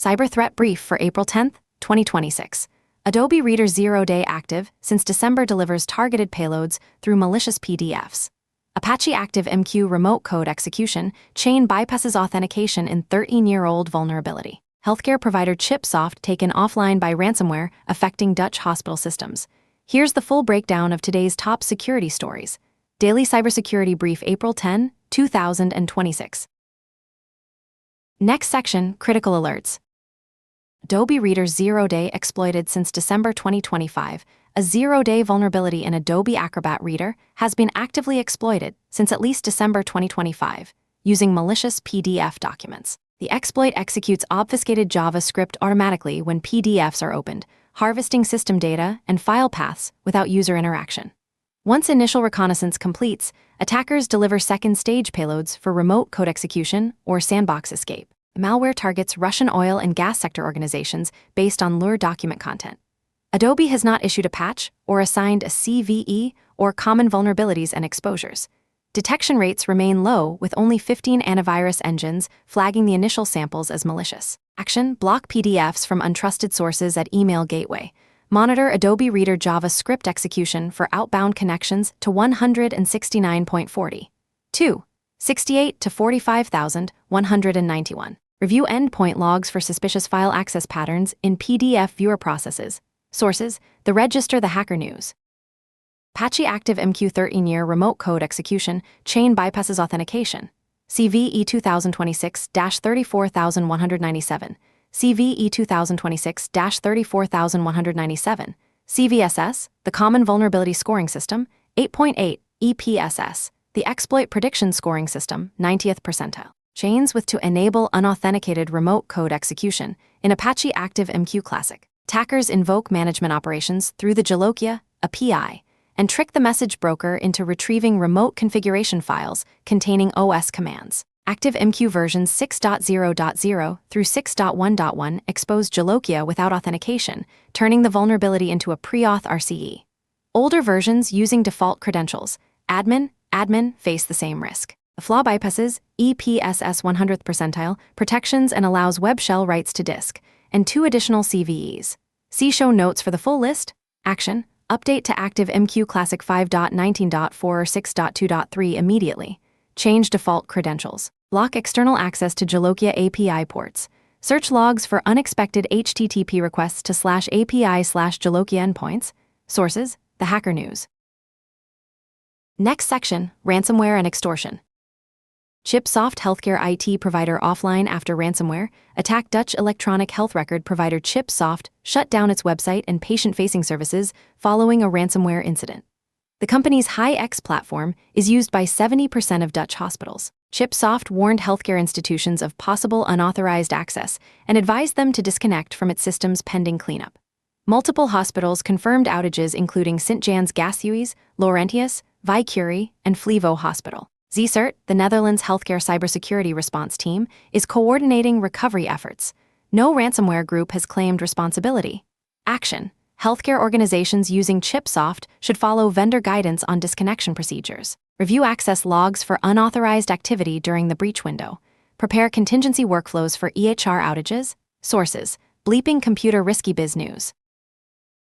Cyber Threat Brief for April 10, 2026. Adobe Reader 0-day active since December delivers targeted payloads through malicious PDFs. Apache ActiveMQ remote code execution chain bypasses authentication in 13-year-old vulnerability. Healthcare provider Chipsoft taken offline by ransomware affecting Dutch hospital systems. Here's the full breakdown of today's top security stories. Daily Cybersecurity Brief April 10, 2026. Next section, Critical Alerts. Adobe Reader 0-day exploited since December 2025. A 0-day vulnerability in Adobe Acrobat Reader has been actively exploited since at least December 2025, using malicious PDF documents. The exploit executes obfuscated JavaScript automatically when PDFs are opened, harvesting system data and file paths without user interaction. Once initial reconnaissance completes, attackers deliver second-stage payloads for remote code execution or sandbox escape. Malware targets Russian oil and gas sector organizations based on Lure document content. Adobe has not issued a patch or assigned a CVE or common vulnerabilities and exposures. Detection rates remain low, with only 15 antivirus engines flagging the initial samples as malicious. Action: block PDFs from untrusted sources at email gateway. Monitor Adobe Reader JavaScript execution for outbound connections to 169.40. 2. 68 to 45,191. Review endpoint logs for suspicious file access patterns in PDF viewer processes. Sources: The Register, The Hacker News. Apache ActiveMQ 13-year remote code execution chain bypasses authentication. CVE 2026-34197. CVE 2026-34197. CVSS, the Common Vulnerability Scoring System, 8.8. EPSS, the Exploit Prediction Scoring System, 90th percentile. Chains with to enable unauthenticated remote code execution in Apache ActiveMQ Classic. Attackers invoke management operations through the Jalokia API and trick the message broker into retrieving remote configuration files containing OS commands. ActiveMQ versions 6.0.0 through 6.1.1 expose Jalokia without authentication, turning the vulnerability into a pre-auth RCE. Older versions using default credentials, admin, face the same risk. The flaw bypasses EPSS 100th percentile protections and allows web shell writes to disk, and 2 additional CVEs. See show notes for the full list. Action: update to ActiveMQ Classic 5.19.4 or 6.2.3 immediately. Change default credentials. Block external access to Jalokia API ports. Search logs for unexpected HTTP requests to /API/Jalokia endpoints. Sources: The Hacker News. Next section, Ransomware and Extortion. Chipsoft healthcare IT provider offline after ransomware attack. Dutch electronic health record provider Chipsoft shut down its website and patient-facing services following a ransomware incident. The company's HiX platform is used by 70% of Dutch hospitals. Chipsoft warned healthcare institutions of possible unauthorized access and advised them to disconnect from its systems pending cleanup. Multiple hospitals confirmed outages, including St. Jan's Gasthuis, Laurentius, Vicuri, and Flevo Hospital. ZCERT, the Netherlands healthcare cybersecurity response team, is coordinating recovery efforts. No ransomware group has claimed responsibility. Action: healthcare organizations using Chipsoft should follow vendor guidance on disconnection procedures. Review access logs for unauthorized activity during the breach window. Prepare contingency workflows for EHR outages. Sources: Bleeping Computer Risky Biz News.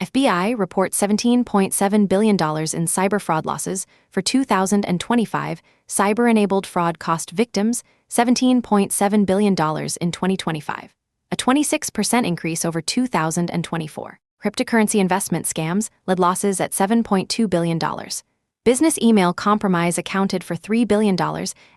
FBI reports $17.7 billion in cyber fraud losses for 2025. Cyber-enabled fraud cost victims $17.7 billion in 2025, a 26% increase over 2024. Cryptocurrency investment scams led losses at $7.2 billion. Business email compromise accounted for $3 billion,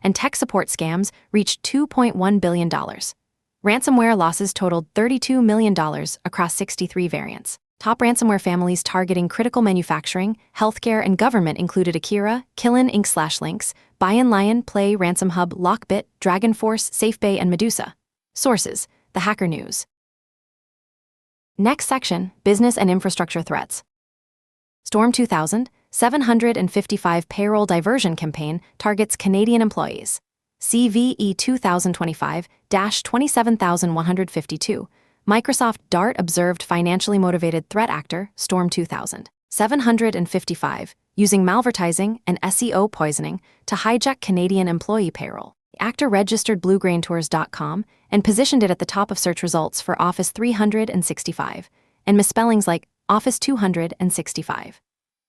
and tech support scams reached $2.1 billion. Ransomware losses totaled $32 million across 63 variants. Top ransomware families targeting critical manufacturing, healthcare, and government included Akira, Killin Inc. Links, Buy-in Lion, Play, Ransom Hub, Lockbit, Dragonforce, SafeBay, and Medusa. Sources: The Hacker News. Next section, Business and Infrastructure Threats. Storm 2000, 755 payroll diversion campaign targets Canadian employees. CVE 2025-27152. Microsoft Dart observed financially motivated threat actor, Storm 2000. 755, using malvertising and SEO poisoning to hijack Canadian employee payroll. The actor registered bluegraintours.com and positioned it at the top of search results for Office 365, and misspellings like Office 265.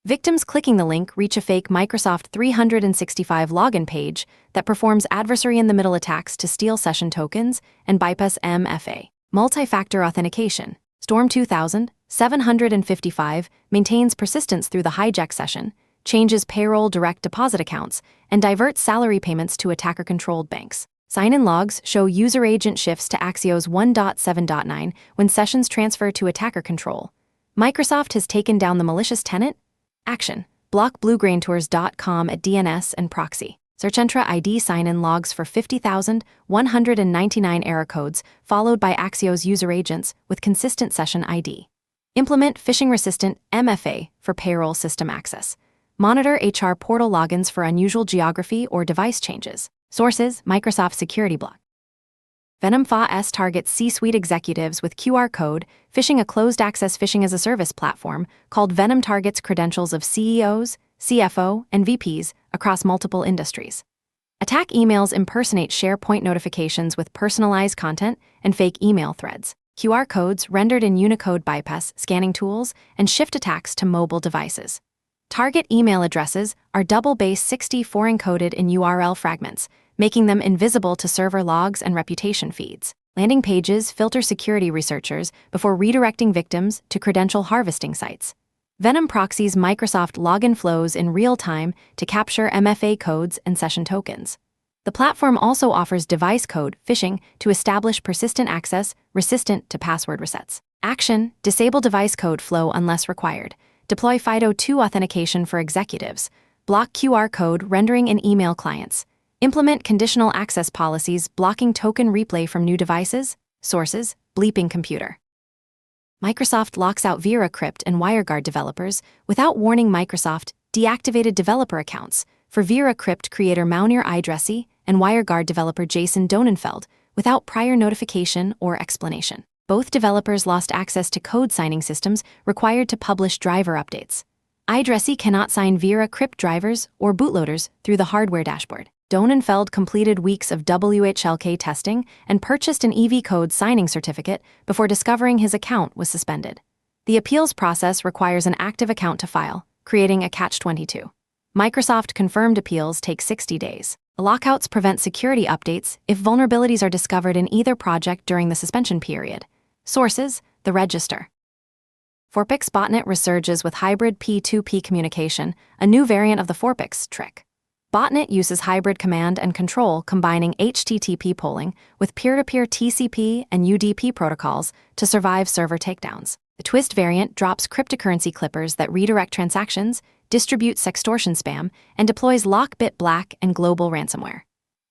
Victims clicking the link reach a fake Microsoft 365 login page that performs adversary-in-the-middle attacks to steal session tokens and bypass MFA. Multi-factor authentication. Storm 2755 maintains persistence through the hijack session, changes payroll direct deposit accounts, and diverts salary payments to attacker-controlled banks. Sign-in logs show user agent shifts to Axios 1.7.9 when sessions transfer to attacker control. Microsoft has taken down the malicious tenant. Action. Block bluegraintours.com at DNS and proxy. Search Entra ID sign-in logs for 50,199 error codes, followed by Axios user agents with consistent session ID. Implement phishing-resistant MFA for payroll system access. Monitor HR portal logins for unusual geography or device changes. Sources: Microsoft Security Block. Venom FAS targets C-suite executives with QR code, phishing. A closed-access phishing-as-a-service platform called Venom targets credentials of CEOs, CFO, and VPs across multiple industries. Attack emails impersonate SharePoint notifications with personalized content and fake email threads. QR codes rendered in Unicode bypass scanning tools and shift attacks to mobile devices. Target email addresses are double base 64 encoded in URL fragments, making them invisible to server logs and reputation feeds. Landing pages filter security researchers before redirecting victims to credential harvesting sites. Venom proxies Microsoft login flows in real time to capture MFA codes and session tokens. The platform also offers device code phishing to establish persistent access resistant to password resets. Action: disable device code flow unless required. Deploy FIDO2 authentication for executives. Block QR code rendering in email clients. Implement conditional access policies blocking token replay from new devices. Sources: Bleeping Computer. Microsoft locks out VeraCrypt and WireGuard developers without warning. Microsoft deactivated developer accounts for VeraCrypt creator Mounir Idressi and WireGuard developer Jason Donenfeld without prior notification or explanation. Both developers lost access to code signing systems required to publish driver updates. Idressi cannot sign VeraCrypt drivers or bootloaders through the hardware dashboard. Donenfeld completed weeks of WHLK testing and purchased an EV code signing certificate before discovering his account was suspended. The appeals process requires an active account to file, creating a catch-22. Microsoft confirmed appeals take 60 days. Lockouts prevent security updates if vulnerabilities are discovered in either project during the suspension period. Sources: The Register. Forpix botnet resurges with hybrid P2P communication, a new variant of the Forpix trick. Botnet uses hybrid command and control combining HTTP polling with peer-to-peer TCP and UDP protocols to survive server takedowns. The Twist variant drops cryptocurrency clippers that redirect transactions, distributes sextortion spam, and deploys Lockbit Black and global ransomware.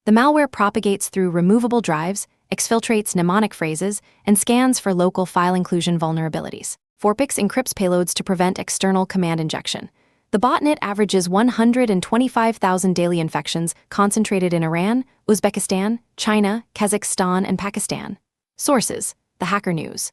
The malware propagates through removable drives, exfiltrates mnemonic phrases, and scans for local file inclusion vulnerabilities. Forpix encrypts payloads to prevent external command injection. The botnet averages 125,000 daily infections concentrated in Iran, Uzbekistan, China, Kazakhstan, and Pakistan. Sources: The Hacker News.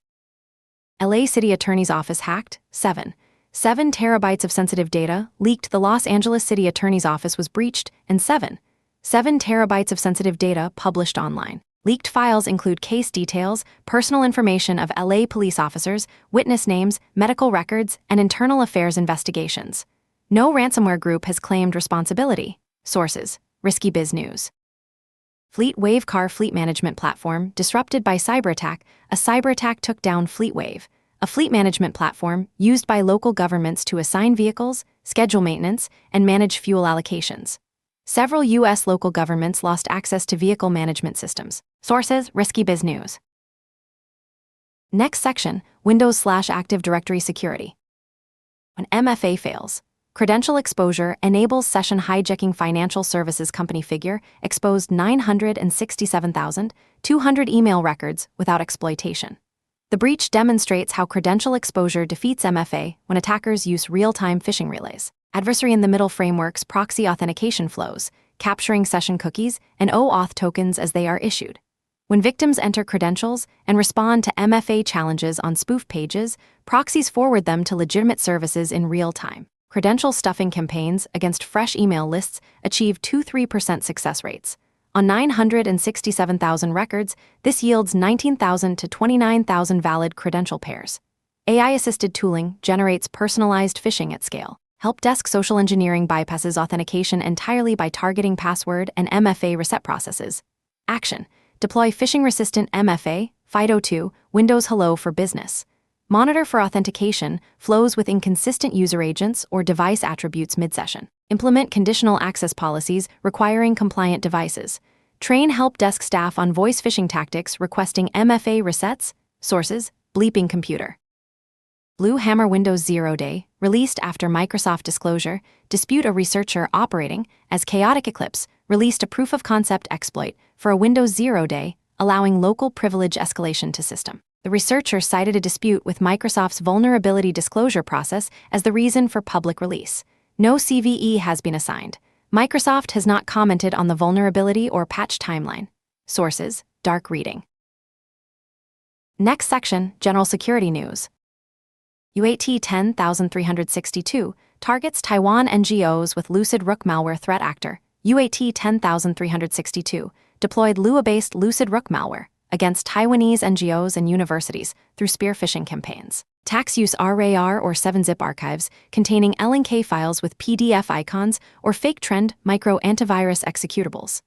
LA City Attorney's Office hacked. 7 terabytes of sensitive data leaked. The Los Angeles City Attorney's Office was breached, and 7 terabytes of sensitive data published online. Leaked files include case details, personal information of LA police officers, witness names, medical records, and internal affairs investigations. No ransomware group has claimed responsibility. Sources: Risky Biz News. FleetWave car fleet management platform disrupted by cyberattack. A cyberattack took down FleetWave, a fleet management platform used by local governments to assign vehicles, schedule maintenance, and manage fuel allocations. Several U.S. local governments lost access to vehicle management systems. Sources: Risky Biz News. Next section: Windows/Active Directory security. When MFA fails, credential exposure enables session hijacking. Financial services company figure exposed 967,200 email records without exploitation. The breach demonstrates how credential exposure defeats MFA when attackers use real-time phishing relays. Adversary-in-the-middle frameworks proxy authentication flows, capturing session cookies and OAuth tokens as they are issued. When victims enter credentials and respond to MFA challenges on spoof pages, proxies forward them to legitimate services in real time. Credential stuffing campaigns against fresh email lists achieve 2-3% success rates. On 967,000 records, this yields 19,000 to 29,000 valid credential pairs. AI-assisted tooling generates personalized phishing at scale. Help desk social engineering bypasses authentication entirely by targeting password and MFA reset processes. Action: deploy phishing-resistant MFA, FIDO2, Windows Hello for Business. Monitor for authentication flows with inconsistent user agents or device attributes mid-session. Implement conditional access policies requiring compliant devices. Train help desk staff on voice phishing tactics requesting MFA resets. Sources: Bleeping Computer. Blue Hammer Windows 0 Day, released after Microsoft disclosure, dispute a researcher operating as Chaotic Eclipse, released a proof-of-concept exploit for a Windows 0 Day, allowing local privilege escalation to system. The researcher cited a dispute with Microsoft's vulnerability disclosure process as the reason for public release. No CVE has been assigned. Microsoft has not commented on the vulnerability or patch timeline. Sources: Dark Reading. Next section, General Security News. UAT 10362 targets Taiwan NGOs with Lucid Rook malware threat actor. UAT 10362 deployed Lua-based Lucid Rook malware against Taiwanese NGOs and universities through spear phishing campaigns. Attacks use RAR or 7-zip archives containing LNK files with PDF icons or fake trend micro antivirus executables.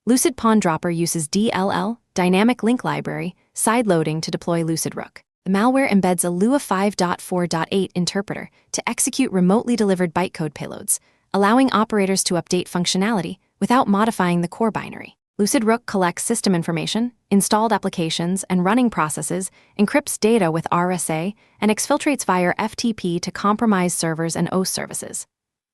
Lucid Pawn Dropper uses DLL, Dynamic Link Library, sideloading to deploy Lucid Rook. The malware embeds a Lua 5.4.8 interpreter to execute remotely delivered bytecode payloads, allowing operators to update functionality without modifying the core binary. Lucid Rook collects system information, installed applications, and running processes, encrypts data with RSA, and exfiltrates via FTP to compromise servers and OS services.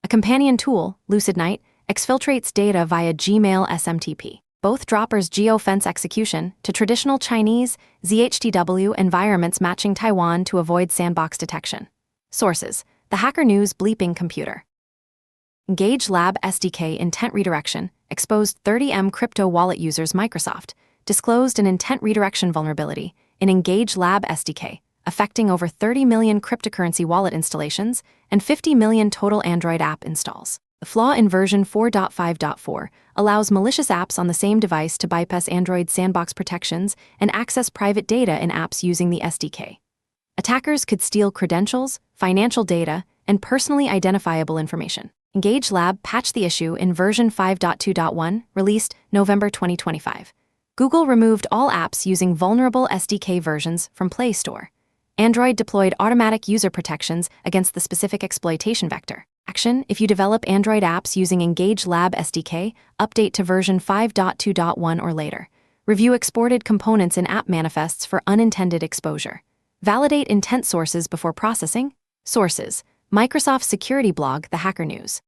A companion tool, Lucid Knight, exfiltrates data via Gmail SMTP. Both droppers geofence execution to traditional Chinese ZHTW environments matching Taiwan to avoid sandbox detection. Sources: The Hacker News Bleeping Computer. Engage Lab SDK intent redirection exposed 30M crypto wallet users. Microsoft disclosed an intent redirection vulnerability in Engage Lab SDK, affecting over 30 million cryptocurrency wallet installations and 50 million total Android app installs. The flaw in version 4.5.4 allows malicious apps on the same device to bypass Android sandbox protections and access private data in apps using the SDK. Attackers could steal credentials, financial data, and personally identifiable information. Engage Lab patched the issue in version 5.2.1, released November 2025. Google removed all apps using vulnerable SDK versions from Play Store. Android deployed automatic user protections against the specific exploitation vector. Action: if you develop Android apps using Engage Lab SDK, update to version 5.2.1 or later. Review exported components in app manifests for unintended exposure. Validate intent sources before processing. Sources: Microsoft security blog The Hacker News.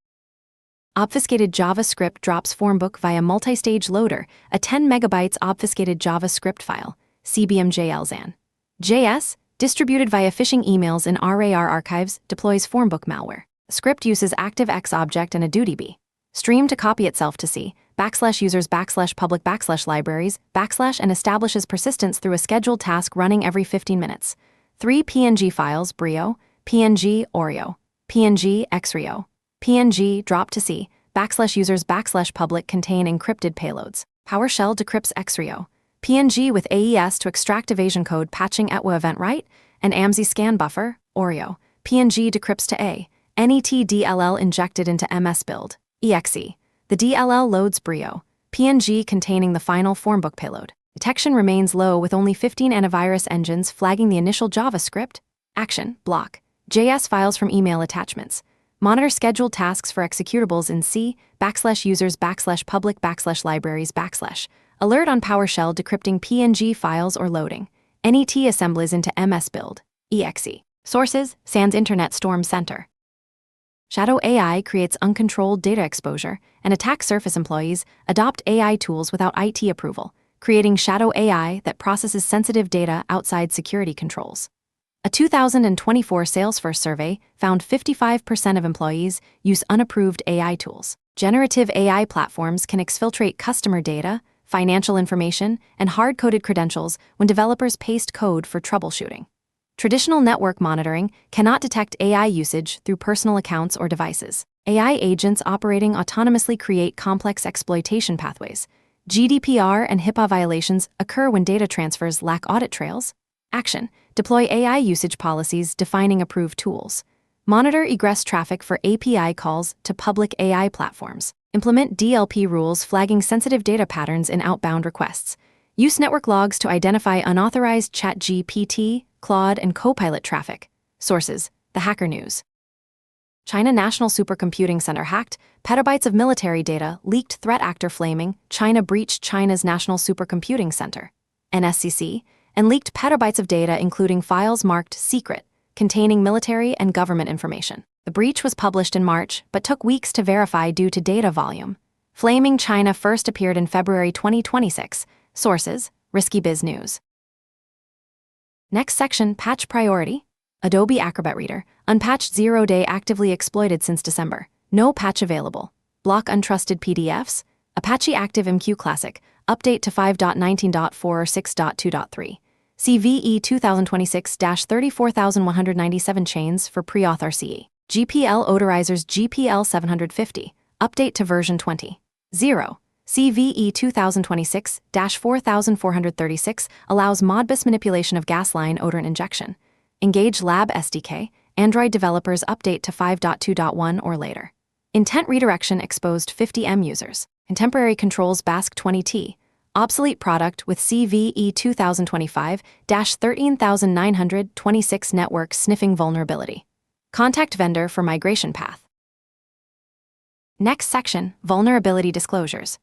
Obfuscated JavaScript drops formbook via multi-stage loader, a 10 megabytes obfuscated JavaScript file, CBMJLZAN. JS, distributed via phishing emails in RAR archives, deploys formbook malware. The script uses ActiveX object and a DutyB. Stream to copy itself to C, /users /public /libraries, / and establishes persistence through a scheduled task running every 15 minutes. 3 PNG files, Brio, PNG, Oreo, PNG, Xrio, PNG, drop to C, /users /public contain encrypted payloads. PowerShell decrypts Xrio, PNG with AES to extract evasion code patching ETWA event right, and AMSI scan buffer, Oreo, PNG decrypts to A, NET DLL injected into MS build, EXE. The DLL loads Brio, PNG containing the final formbook payload. Detection remains low with only 15 antivirus engines flagging the initial JavaScript. Action: block JS files from email attachments. Monitor scheduled tasks for executables in C, /users /public /libraries /. Alert on PowerShell decrypting PNG files or loading. NET assemblies into MS build, EXE. Sources: SANS Internet Storm Center. Shadow AI creates uncontrolled data exposure, and attack surface employees adopt AI tools without IT approval, creating shadow AI that processes sensitive data outside security controls. A 2024 Salesforce survey found 55% of employees use unapproved AI tools. Generative AI platforms can exfiltrate customer data, financial information, and hard-coded credentials when developers paste code for troubleshooting. Traditional network monitoring cannot detect AI usage through personal accounts or devices. AI agents operating autonomously create complex exploitation pathways. GDPR and HIPAA violations occur when data transfers lack audit trails. Action: deploy AI usage policies defining approved tools. Monitor egress traffic for API calls to public AI platforms. Implement DLP rules flagging sensitive data patterns in outbound requests. Use network logs to identify unauthorized ChatGPT, Claude, and Copilot traffic. Sources: The Hacker News. China National Supercomputing Center hacked, petabytes of military data leaked. Threat actor flaming China breached China's National Supercomputing Center, NSCC, and leaked petabytes of data including files marked secret, containing military and government information. The breach was published in March but took weeks to verify due to data volume. Flaming China first appeared in February 2026. Sources: Risky Biz News. Next section: Patch Priority. Adobe Acrobat Reader, unpatched 0-day actively exploited since December. No patch available. Block untrusted PDFs. Apache ActiveMQ Classic, update to 5.19.4 or 6.2.3. CVE 2026-34197 chains for pre-auth RCE. GPL Authorizers GPL 750, update to version 20. 0. CVE 2026-4436 allows Modbus manipulation of gasline odorant injection. Engage Lab SDK, Android developers update to 5.2.1 or later. Intent redirection exposed 50M users. Contemporary controls BASC20T, obsolete product with CVE 2025-13926 network sniffing vulnerability. Contact vendor for migration path. Next section: Vulnerability Disclosures.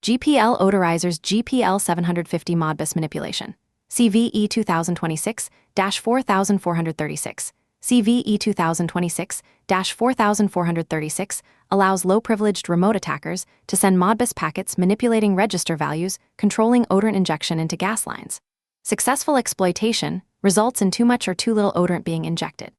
GPL Authorizers GPL 750 Modbus manipulation. CVE 2026-4436. CVE 2026-4436 allows low-privileged remote attackers to send Modbus packets manipulating register values, controlling odorant injection into gas lines. Successful exploitation results in too much or too little odorant being injected.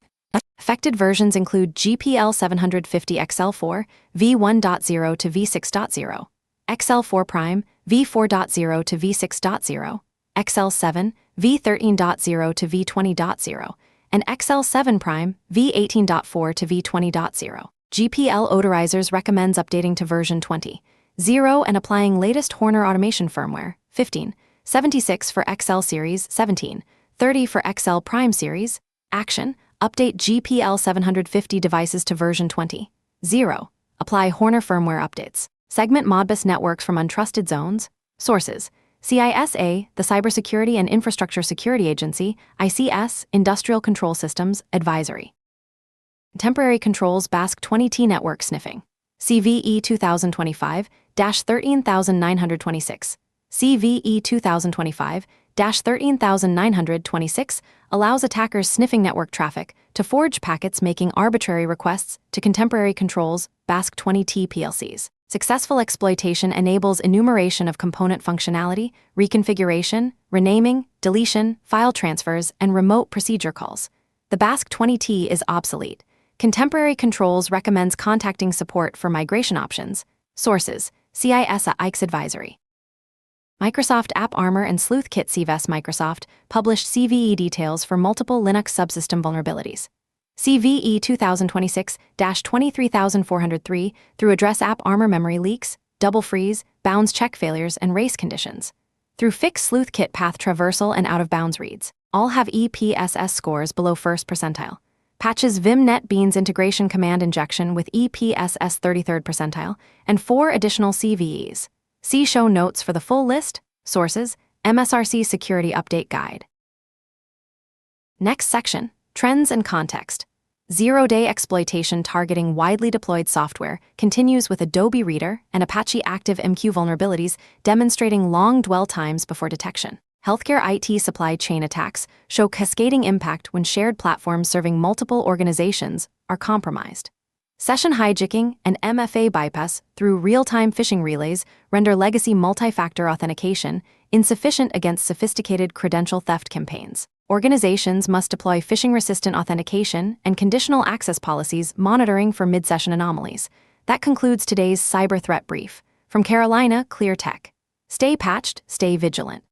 Affected versions include GPL 750 XL4, v1.0 to v6.0, XL4 Prime, v4.0 to v6.0, XL7, v13.0 to v20.0, and XL7 Prime, v18.4 to v20.0. GPL Authorizers recommends updating to version 20.0 and applying latest Horner automation firmware, 15.76 for XL Series, 17.30 for XL Prime Series. Action: update GPL 750 devices to version 20.0. Apply Horner firmware updates. Segment Modbus networks from untrusted zones. Sources: CISA, the Cybersecurity and Infrastructure Security Agency, ICS, Industrial Control Systems, Advisory. Temporary Controls BASC20T Network Sniffing. CVE 2025-13926. CVE 2025-13926 allows attackers sniffing network traffic to forge packets making arbitrary requests to Contemporary Controls BASC20T PLCs. Successful exploitation enables enumeration of component functionality, reconfiguration, renaming, deletion, file transfers, and remote procedure calls. The BASC20T is obsolete. Contemporary Controls recommends contacting support for migration options. Sources: CISA IX Advisory. Microsoft App Armor and SleuthKit CVS. Microsoft published CVE details for multiple Linux subsystem vulnerabilities. CVE 2026-23403 through address App Armor memory leaks, double freeze, bounds check failures, and race conditions. Through fix SleuthKit path traversal and out-of-bounds reads. All have EPSS scores below first percentile. Patches Vim NetBeans integration command injection with EPSS 33rd percentile, and 4 additional CVEs. See show notes for the full list. Sources: MSRC Security Update Guide. Next section: Trends and Context. Zero-day exploitation targeting widely deployed software continues with Adobe Reader and Apache ActiveMQ vulnerabilities demonstrating long dwell times before detection. Healthcare IT supply chain attacks show cascading impact when shared platforms serving multiple organizations are compromised. Session hijacking and MFA bypass through real-time phishing relays render legacy multi-factor authentication insufficient against sophisticated credential theft campaigns. Organizations must deploy phishing-resistant authentication and conditional access policies monitoring for mid-session anomalies. That concludes today's Cyber Threat Brief. From Carolina Clear Tech. Stay patched, stay vigilant.